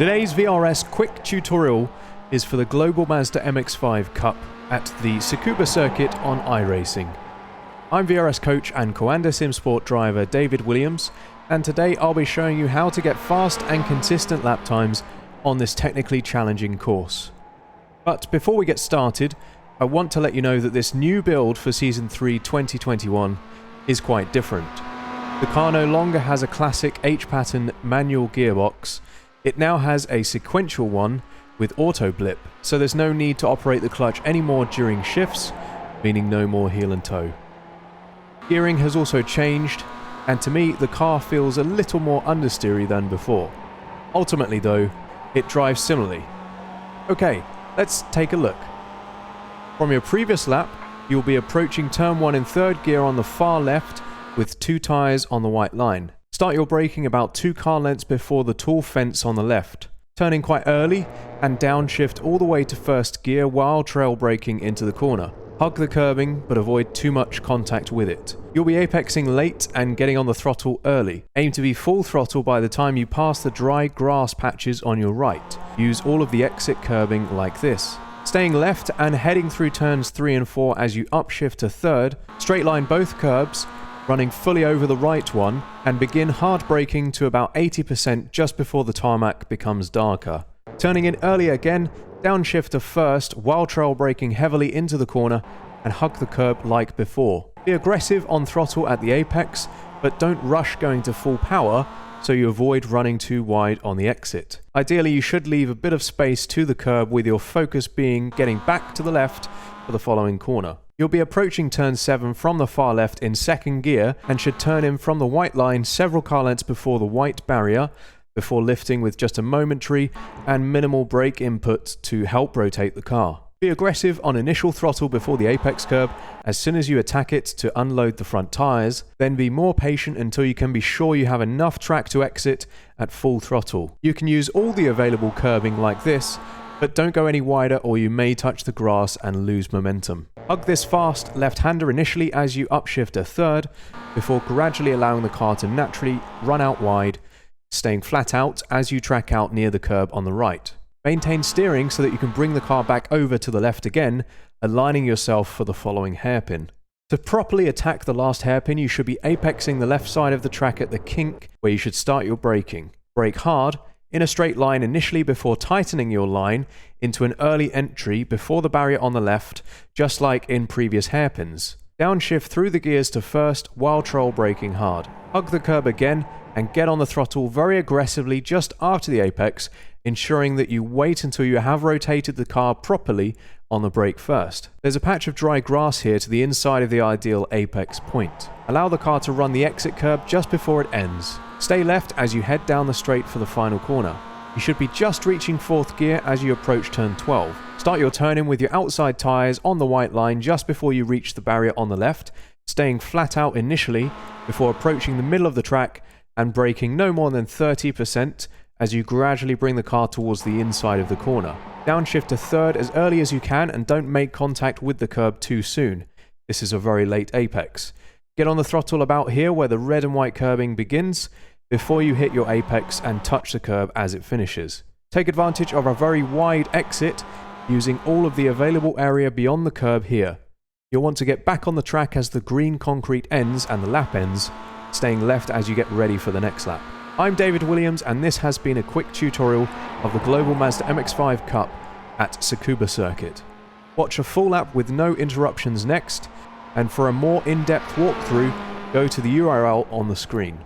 Today's VRS quick tutorial is for the Global Mazda MX-5 Cup at the Tsukuba Circuit on iRacing. I'm VRS coach and Coanda Sim Sport driver David Williams, and today I'll be showing you how to get fast and consistent lap times on this technically challenging course. But before we get started, I want to let you know that this new build for Season 3 2021 is quite different. The car no longer has a classic H-pattern manual gearbox. It now has a sequential one with auto blip, so there's no need to operate the clutch anymore during shifts, meaning no more heel and toe. Gearing has also changed, and to me the car feels a little more understeery than before. Ultimately though, it drives similarly. Okay, let's take a look. From your previous lap, you'll be approaching turn 1 in third gear on the far left with 2 tyres on the white line. Start your braking about 2 car lengths before the tall fence on the left. Turn in quite early and downshift all the way to first gear while trail braking into the corner. Hug the curbing but avoid too much contact with it. You'll be apexing late and getting on the throttle early. Aim to be full throttle by the time you pass the dry grass patches on your right. Use all of the exit curbing like this. Staying left and heading through turns 3 and 4 as you upshift to third. Straight line both curbs, running fully over the right one, and begin hard braking to about 80% just before the tarmac becomes darker. Turning in early again, downshift to first while trail braking heavily into the corner and hug the curb like before. Be aggressive on throttle at the apex, but don't rush going to full power so you avoid running too wide on the exit. Ideally, you should leave a bit of space to the curb with your focus being getting back to the left for the following corner. You'll be approaching turn 7 from the far left in second gear and should turn in from the white line several car lengths before the white barrier, before lifting with just a momentary and minimal brake input to help rotate the car. Be aggressive on initial throttle before the apex curb as soon as you attack it to unload the front tyres, then be more patient until you can be sure you have enough track to exit at full throttle. You can use all the available curbing like this, but don't go any wider or you may touch the grass and lose momentum. Hug this fast left-hander initially as you upshift to third, before gradually allowing the car to naturally run out wide, staying flat out as you track out near the curb on the right. Maintain steering so that you can bring the car back over to the left again, aligning yourself for the following hairpin. To properly attack the last hairpin, you should be apexing the left side of the track at the kink where you should start your braking. Brake hard, in a straight line initially before tightening your line into an early entry before the barrier on the left, just like in previous hairpins. Downshift through the gears to first while trail braking hard. Hug the curb again and get on the throttle very aggressively just after the apex, ensuring that you wait until you have rotated the car properly on the brake first. There's a patch of dry grass here to the inside of the ideal apex point. Allow the car to run the exit curb just before it ends. Stay left as you head down the straight for the final corner. You should be just reaching 4th gear as you approach turn 12. Start your turn in with your outside tyres on the white line just before you reach the barrier on the left, staying flat out initially before approaching the middle of the track and braking no more than 30% as you gradually bring the car towards the inside of the corner. Downshift to third as early as you can and don't make contact with the curb too soon. This is a very late apex. Get on the throttle about here where the red and white curbing begins before you hit your apex and touch the curb as it finishes. Take advantage of a very wide exit using all of the available area beyond the curb here. You'll want to get back on the track as the green concrete ends and the lap ends, staying left as you get ready for the next lap. I'm David Williams and this has been a quick tutorial of the Global Mazda MX-5 Cup at Tsukuba Circuit. Watch a full lap with no interruptions next, and for a more in-depth walkthrough, go to the URL on the screen.